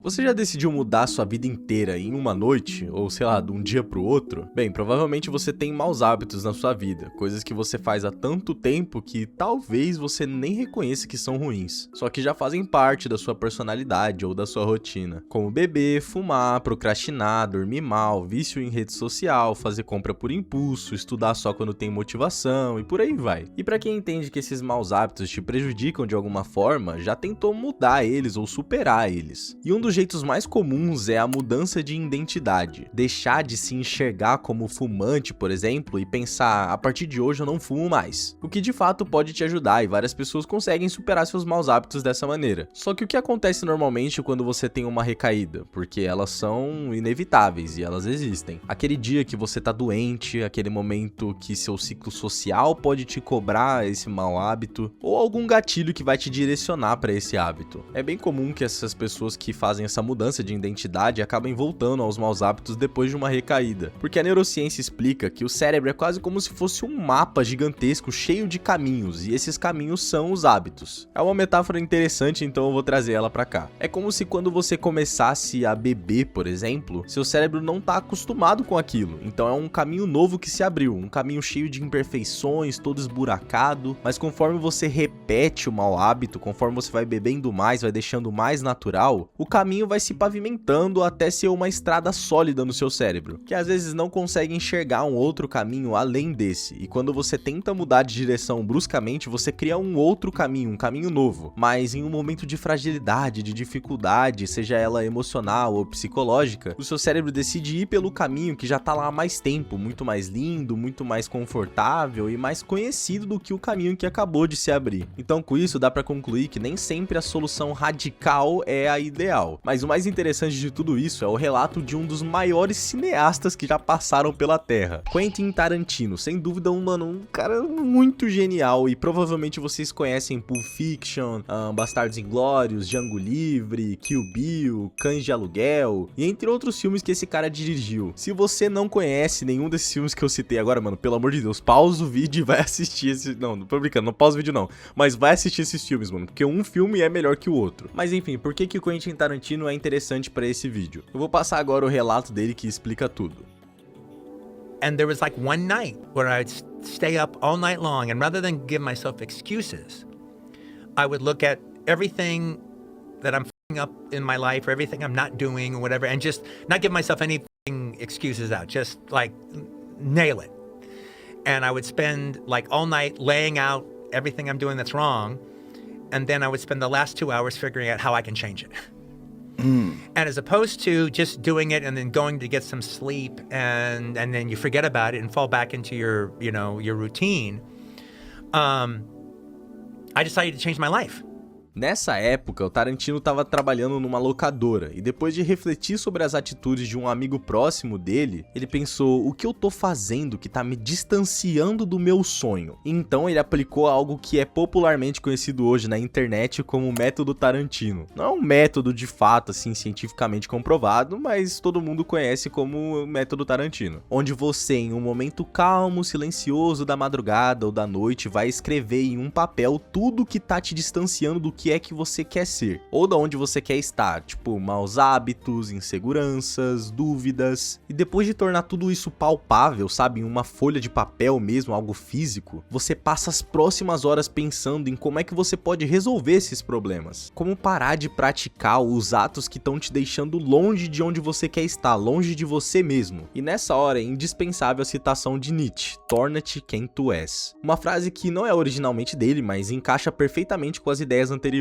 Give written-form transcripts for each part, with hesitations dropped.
Você já decidiu mudar sua vida inteira em uma noite? Ou sei lá, de um dia pro outro? Bem, provavelmente você tem maus hábitos na sua vida, coisas que você faz há tanto tempo que talvez você nem reconheça que são ruins, só que já fazem parte da sua personalidade ou da sua rotina, como beber, fumar, procrastinar, dormir mal, vício em rede social, fazer compra por impulso, estudar só quando tem motivação e por aí vai. E pra quem entende que esses maus hábitos te prejudicam de alguma forma, já tentou mudar eles ou superar eles. E um dos jeitos mais comuns é a mudança de identidade. Deixar de se enxergar como fumante, por exemplo, e pensar, a partir de hoje eu não fumo mais. O que de fato pode te ajudar e várias pessoas conseguem superar seus maus hábitos dessa maneira. Só que o que acontece normalmente quando você tem uma recaída? Porque elas são inevitáveis e elas existem. Aquele dia que você tá doente, aquele momento que seu ciclo social pode te cobrar esse mau hábito, ou algum gatilho que vai te direcionar para esse hábito. É bem comum que essas pessoas que fazem essa mudança de identidade acabem voltando aos maus hábitos depois de uma recaída, porque a neurociência explica que o cérebro é quase como se fosse um mapa gigantesco cheio de caminhos, e esses caminhos são os hábitos. É uma metáfora interessante, então eu vou trazer ela pra cá. É como se quando você começasse a beber, por exemplo, seu cérebro não tá acostumado com aquilo, então é um caminho novo que se abriu, um caminho cheio de imperfeições, todo esburacado, mas conforme você repete o mau hábito, conforme você vai bebendo mais, vai deixando mais natural, o caminho vai se pavimentando até ser uma estrada sólida no seu cérebro, que às vezes não consegue enxergar um outro caminho além desse, e quando você tenta mudar de direção bruscamente, você cria um outro caminho, um caminho novo, mas em um momento de fragilidade, de dificuldade, seja ela emocional ou psicológica, o seu cérebro decide ir pelo caminho que já tá lá há mais tempo, muito mais lindo, muito mais confortável e mais conhecido do que o caminho que acabou de se abrir. Então com isso dá pra concluir que nem sempre a solução radical é a ideal, mas o mais interessante de tudo isso é o relato de um dos maiores cineastas que já passaram pela Terra, Quentin Tarantino, sem dúvida um cara muito genial, e provavelmente vocês conhecem Pulp Fiction, Bastardos Inglórios, Django Livre, Kill Bill, Cães de Aluguel, e entre outros filmes que esse cara dirigiu. Se você não conhece nenhum desses filmes que eu citei agora, mano, pelo amor de Deus, pausa o vídeo e vai assistir esse... Não tô brincando, não pausa o vídeo não, mas vai assistir esses filmes, mano, porque um filme é melhor que o outro. Mas enfim, por que o Quentin Tarantino é interessante pra esse vídeo? Eu vou passar agora o relato dele que explica tudo. And there was like one night where I'd stay up all night long, and rather than give myself excuses, I would look at everything that I'm f***ing up in my life, or everything I'm not doing or whatever, and just not give myself any f***ing excuses out, just like nail it. And I would spend like all night laying out everything I'm doing that's wrong, and then I would spend the last 2 hours figuring out how I can change it. And as opposed to just doing it and then going to get some sleep and then you forget about it and fall back into your, you know, your routine, I decided to change my life. Nessa época, o Tarantino estava trabalhando numa locadora e depois de refletir sobre as atitudes de um amigo próximo dele, ele pensou, o que eu tô fazendo que tá me distanciando do meu sonho? Então ele aplicou algo que é popularmente conhecido hoje na internet como o método Tarantino. Não é um método de fato assim cientificamente comprovado, mas todo mundo conhece como o método Tarantino, onde você em um momento calmo, silencioso da madrugada ou da noite vai escrever em um papel tudo que tá te distanciando do que é que você quer ser, ou da onde você quer estar, tipo maus hábitos, inseguranças, dúvidas, e depois de tornar tudo isso palpável, sabe, em uma folha de papel mesmo, algo físico, você passa as próximas horas pensando em como é que você pode resolver esses problemas, como parar de praticar os atos que estão te deixando longe de onde você quer estar, longe de você mesmo. E nessa hora é indispensável a citação de Nietzsche, torna-te quem tu és. Uma frase que não é originalmente dele, mas encaixa perfeitamente com as ideias anteriores.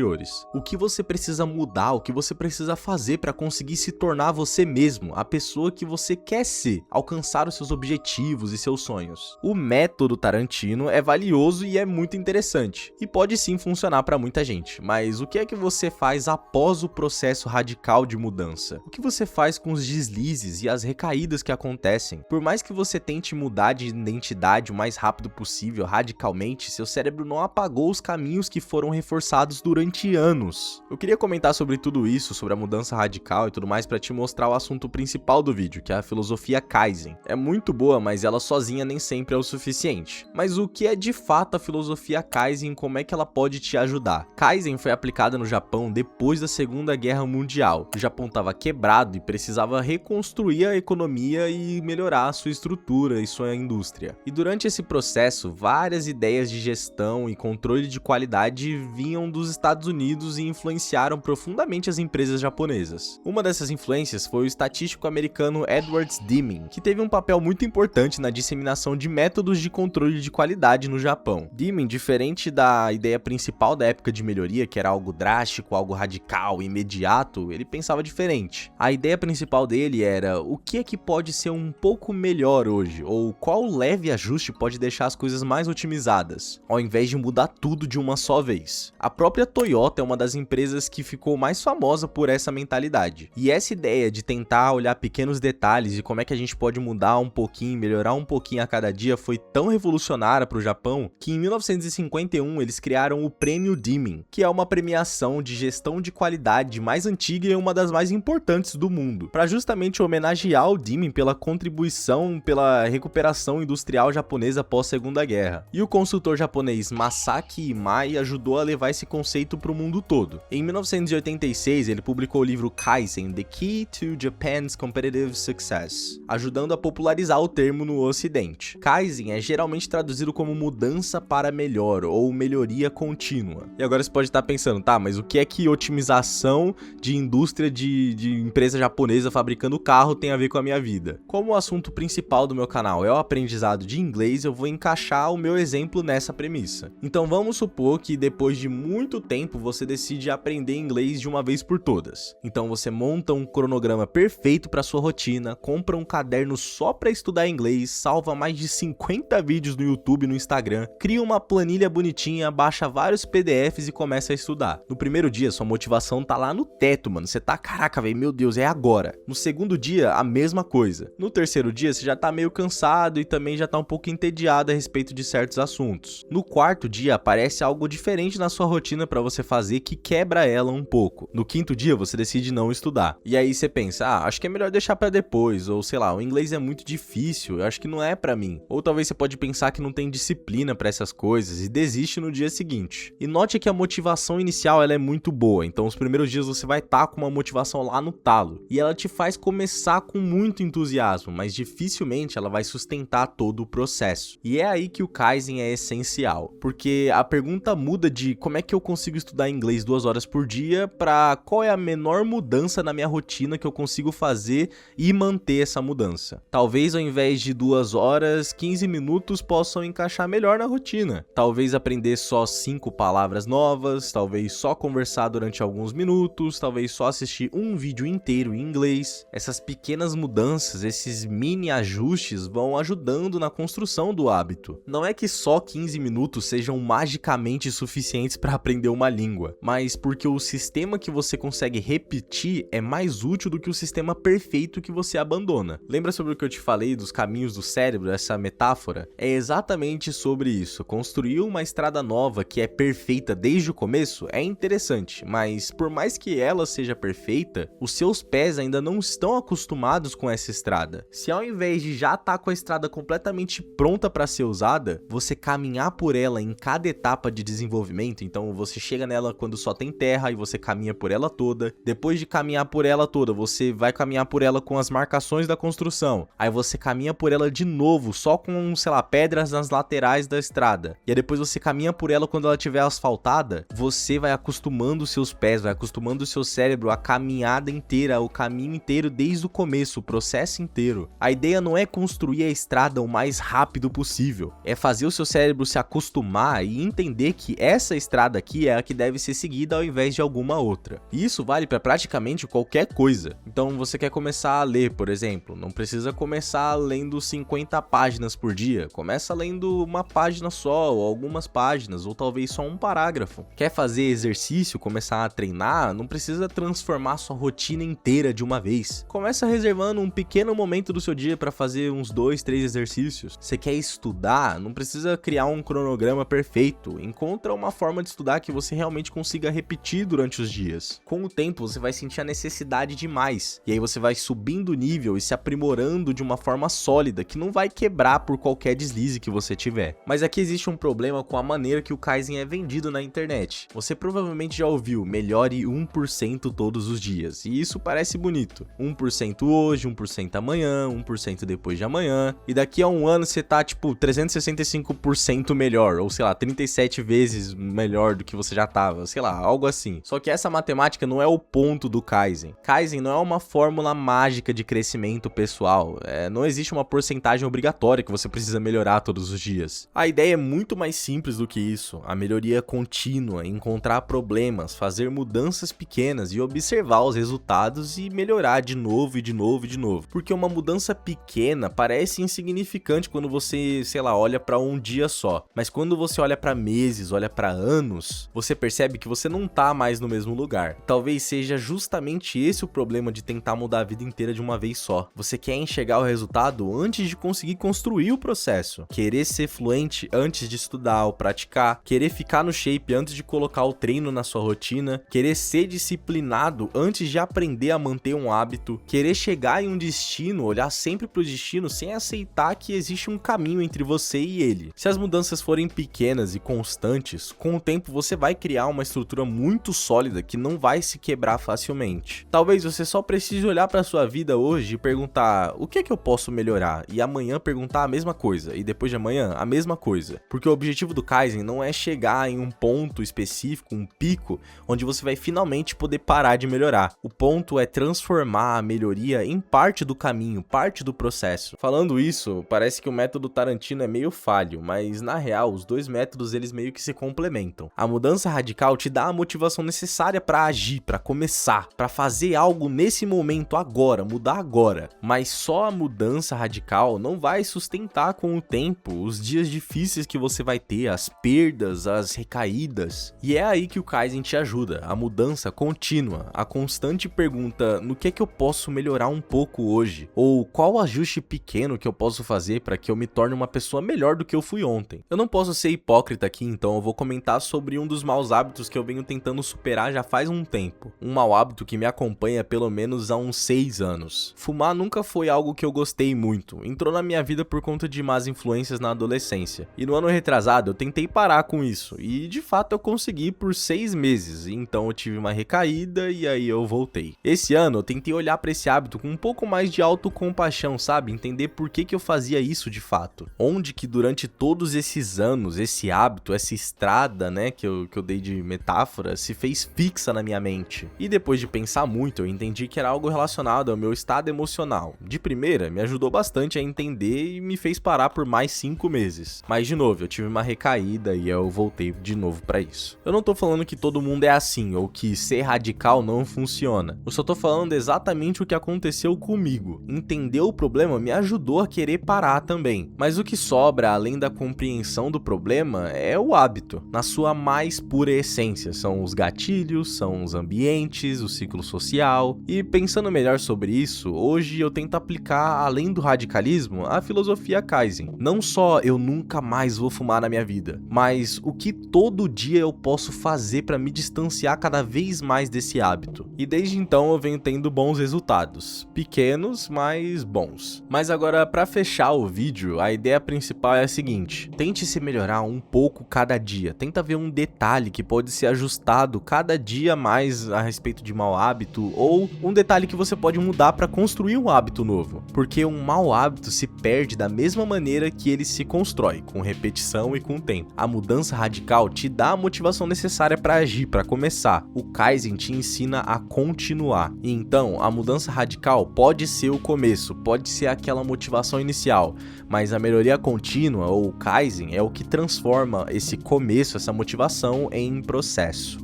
O que você precisa mudar, o que você precisa fazer para conseguir se tornar você mesmo, a pessoa que você quer ser, alcançar os seus objetivos e seus sonhos. O método Tarantino é valioso e é muito interessante, e pode sim funcionar para muita gente, mas o que é que você faz após o processo radical de mudança? O que você faz com os deslizes e as recaídas que acontecem? Por mais que você tente mudar de identidade o mais rápido possível, radicalmente, seu cérebro não apagou os caminhos que foram reforçados durante durante anos. Eu queria comentar sobre tudo isso, sobre a mudança radical e tudo mais, pra te mostrar o assunto principal do vídeo, que é a filosofia Kaizen. É muito boa, mas ela sozinha nem sempre é o suficiente. Mas o que é de fato a filosofia Kaizen e como é que ela pode te ajudar? Kaizen foi aplicada no Japão depois da Segunda Guerra Mundial. O Japão estava quebrado e precisava reconstruir a economia e melhorar a sua estrutura e sua indústria. E durante esse processo, várias ideias de gestão e controle de qualidade vinham dos Estados Unidos e influenciaram profundamente as empresas japonesas. Uma dessas influências foi o estatístico americano Edward Deming, que teve um papel muito importante na disseminação de métodos de controle de qualidade no Japão. Deming, diferente da ideia principal da época de melhoria, que era algo drástico, algo radical, imediato, ele pensava diferente. A ideia principal dele era o que é que pode ser um pouco melhor hoje, ou qual leve ajuste pode deixar as coisas mais otimizadas, ao invés de mudar tudo de uma só vez. A própria Toyota é uma das empresas que ficou mais famosa por essa mentalidade. E essa ideia de tentar olhar pequenos detalhes e como é que a gente pode mudar um pouquinho, melhorar um pouquinho a cada dia foi tão revolucionária para o Japão que em 1951 eles criaram o Prêmio Deming, que é uma premiação de gestão de qualidade mais antiga e uma das mais importantes do mundo, para justamente homenagear o Deming pela contribuição pela recuperação industrial japonesa pós Segunda Guerra. E o consultor japonês Masaki Imai ajudou a levar esse conceito para o mundo todo. Em 1986 ele publicou o livro Kaizen, The Key to Japan's Competitive Success, ajudando a popularizar o termo no ocidente. Kaizen é geralmente traduzido como mudança para melhor ou melhoria contínua. E agora você pode estar pensando, tá, mas o que é que otimização de indústria de empresa japonesa fabricando carro tem a ver com a minha vida? Como o assunto principal do meu canal é o aprendizado de inglês, eu vou encaixar o meu exemplo nessa premissa. Então vamos supor que depois de muito tempo você decide aprender inglês de uma vez por todas. Então você monta um cronograma perfeito para sua rotina, compra um caderno só para estudar inglês, salva mais de 50 vídeos no YouTube e no Instagram, cria uma planilha bonitinha, baixa vários PDFs e começa a estudar. No primeiro dia, sua motivação tá lá no teto, mano. Você tá, caraca, velho, meu Deus, é agora. No segundo dia, a mesma coisa. No terceiro dia, você já tá meio cansado e também já tá um pouco entediado a respeito de certos assuntos. No quarto dia, aparece algo diferente na sua rotina para você fazer que quebra ela um pouco. No quinto dia, você decide não estudar. E aí você pensa, acho que é melhor deixar para depois, ou sei lá, o inglês é muito difícil, eu acho que não é para mim. Ou talvez você pode pensar que não tem disciplina para essas coisas e desiste no dia seguinte. E note que a motivação inicial ela é muito boa, então os primeiros dias você vai estar com uma motivação lá no talo. E ela te faz começar com muito entusiasmo, mas dificilmente ela vai sustentar todo o processo. E é aí que o Kaizen é essencial, porque a pergunta muda de como é que eu consigo estudar inglês 2 horas por dia para qual é a menor mudança na minha rotina que eu consigo fazer e manter essa mudança. Talvez ao invés de 2 horas, 15 minutos possam encaixar melhor na rotina. Talvez aprender só 5 palavras novas, talvez só conversar durante alguns minutos, talvez só assistir um vídeo inteiro em inglês. Essas pequenas mudanças, esses mini ajustes vão ajudando na construção do hábito. Não é que só 15 minutos sejam magicamente suficientes para aprender uma língua, mas porque o sistema que você consegue repetir é mais útil do que o sistema perfeito que você abandona. Lembra sobre o que eu te falei dos caminhos do cérebro, essa metáfora? É exatamente sobre isso. Construir uma estrada nova que é perfeita desde o começo é interessante, mas por mais que ela seja perfeita, os seus pés ainda não estão acostumados com essa estrada. Se ao invés de já estar com a estrada completamente pronta para ser usada, você caminhar por ela em cada etapa de desenvolvimento, então você chega nela quando só tem terra e você caminha por ela toda. Depois de caminhar por ela toda, você vai caminhar por ela com as marcações da construção. Aí você caminha por ela de novo, só com, sei lá, pedras nas laterais da estrada. E aí depois você caminha por ela quando ela estiver asfaltada. Você vai acostumando os seus pés, vai acostumando o seu cérebro a caminhada inteira, o caminho inteiro desde o começo, o processo inteiro. A ideia não é construir a estrada o mais rápido possível, é fazer o seu cérebro se acostumar e entender que essa estrada aqui é a que deve ser seguida ao invés de alguma outra. E isso vale para praticamente qualquer coisa. Então você quer começar a ler, por exemplo, não precisa começar lendo 50 páginas por dia, começa lendo uma página só, ou algumas páginas, ou talvez só um parágrafo. Quer fazer exercício, começar a treinar, não precisa transformar sua rotina inteira de uma vez. Começa reservando um pequeno momento do seu dia para fazer uns 2, 3 exercícios. Você quer estudar, não precisa criar um cronograma perfeito, encontra uma forma de estudar que você você realmente consiga repetir durante os dias. Com o tempo, você vai sentir a necessidade de mais, e aí você vai subindo o nível e se aprimorando de uma forma sólida, que não vai quebrar por qualquer deslize que você tiver. Mas aqui existe um problema com a maneira que o Kaizen é vendido na internet. Você provavelmente já ouviu, melhore 1% todos os dias, e isso parece bonito. 1% hoje, 1% amanhã, 1% depois de amanhã, e daqui a um ano você tá tipo 365% melhor, ou sei lá, 37 vezes melhor do que você já tava, sei lá, algo assim. Só que essa matemática não é o ponto do Kaizen. Kaizen não é uma fórmula mágica de crescimento pessoal, não existe uma porcentagem obrigatória que você precisa melhorar todos os dias. A ideia é muito mais simples do que isso, a melhoria contínua, encontrar problemas, fazer mudanças pequenas e observar os resultados e melhorar de novo e de novo e de novo. Porque uma mudança pequena parece insignificante quando você, sei lá, olha para um dia só, mas quando você olha para meses, olha para anos, você percebe que você não tá mais no mesmo lugar. Talvez seja justamente esse o problema de tentar mudar a vida inteira de uma vez só. Você quer enxergar o resultado antes de conseguir construir o processo, querer ser fluente antes de estudar ou praticar, querer ficar no shape antes de colocar o treino na sua rotina, querer ser disciplinado antes de aprender a manter um hábito, querer chegar em um destino, olhar sempre pro destino sem aceitar que existe um caminho entre você e ele. Se as mudanças forem pequenas e constantes, com o tempo você vai criar uma estrutura muito sólida que não vai se quebrar facilmente. Talvez você só precise olhar para sua vida hoje e perguntar: o que é que eu posso melhorar? E amanhã perguntar a mesma coisa, e depois de amanhã a mesma coisa. Porque o objetivo do Kaizen não é chegar em um ponto específico, um pico, onde você vai finalmente poder parar de melhorar. O ponto é transformar a melhoria em parte do caminho, parte do processo. Falando isso, parece que o método Tarantino é meio falho, mas na real, os dois métodos eles meio que se complementam. A mudança radical te dá a motivação necessária para agir, para começar, para fazer algo nesse momento agora, mudar agora. Mas só a mudança radical não vai sustentar com o tempo os dias difíceis que você vai ter, as perdas, as recaídas. E é aí que o Kaizen te ajuda, a mudança contínua, a constante pergunta: no que é que eu posso melhorar um pouco hoje? Ou qual ajuste pequeno que eu posso fazer para que eu me torne uma pessoa melhor do que eu fui ontem? Eu não posso ser hipócrita aqui, então eu vou comentar sobre um dos maus hábitos que eu venho tentando superar já faz um tempo. Um mau hábito que me acompanha pelo menos há uns 6 anos. Fumar nunca foi algo que eu gostei muito, entrou na minha vida por conta de más influências na adolescência. E no ano retrasado eu tentei parar com isso, e de fato eu consegui por 6 meses, então eu tive uma recaída e aí eu voltei. Esse ano eu tentei olhar para esse hábito com um pouco mais de autocompaixão, sabe? Entender por que eu fazia isso de fato. Onde que durante todos esses anos, esse hábito, essa estrada, né, que eu dei de metáfora, se fez fixa na minha mente. E depois de pensar muito, eu entendi que era algo relacionado ao meu estado emocional. De primeira, me ajudou bastante a entender e me fez parar por mais 5 meses. Mas de novo, eu tive uma recaída e eu voltei de novo pra isso. Eu não tô falando que todo mundo é assim, ou que ser radical não funciona. Eu só tô falando exatamente o que aconteceu comigo. Entender o problema me ajudou a querer parar também. Mas o que sobra, além da compreensão do problema, é o hábito, na sua mais pura essência. São os gatilhos, são os ambientes, o ciclo social. E pensando melhor sobre isso, hoje eu tento aplicar, além do radicalismo, a filosofia Kaizen. Não só eu nunca mais vou fumar na minha vida, mas o que todo dia eu posso fazer para me distanciar cada vez mais desse hábito. E desde então eu venho tendo bons resultados. Pequenos, mas bons. Mas agora, para fechar o vídeo, a ideia principal é a seguinte: tente se melhorar um pouco cada dia. Tenta ver um detalhe que pode ser ajustado cada dia mais a respeito de mau hábito, ou um detalhe que você pode mudar para construir um hábito novo. Porque um mau hábito se perde da mesma maneira que ele se constrói, com repetição e com tempo. A mudança radical te dá a motivação necessária para agir, para começar. O Kaizen te ensina a continuar. E então, a mudança radical pode ser o começo, pode ser aquela motivação inicial, mas a melhoria contínua, ou o Kaizen, é o que transforma esse começo, essa motivação, em processo.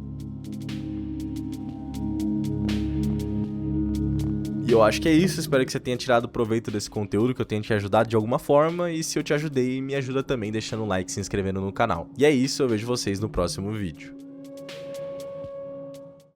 E eu acho que é isso, espero que você tenha tirado proveito desse conteúdo, que eu tenha te ajudado de alguma forma, e se eu te ajudei, me ajuda também deixando um like e se inscrevendo no canal. E é isso, eu vejo vocês no próximo vídeo.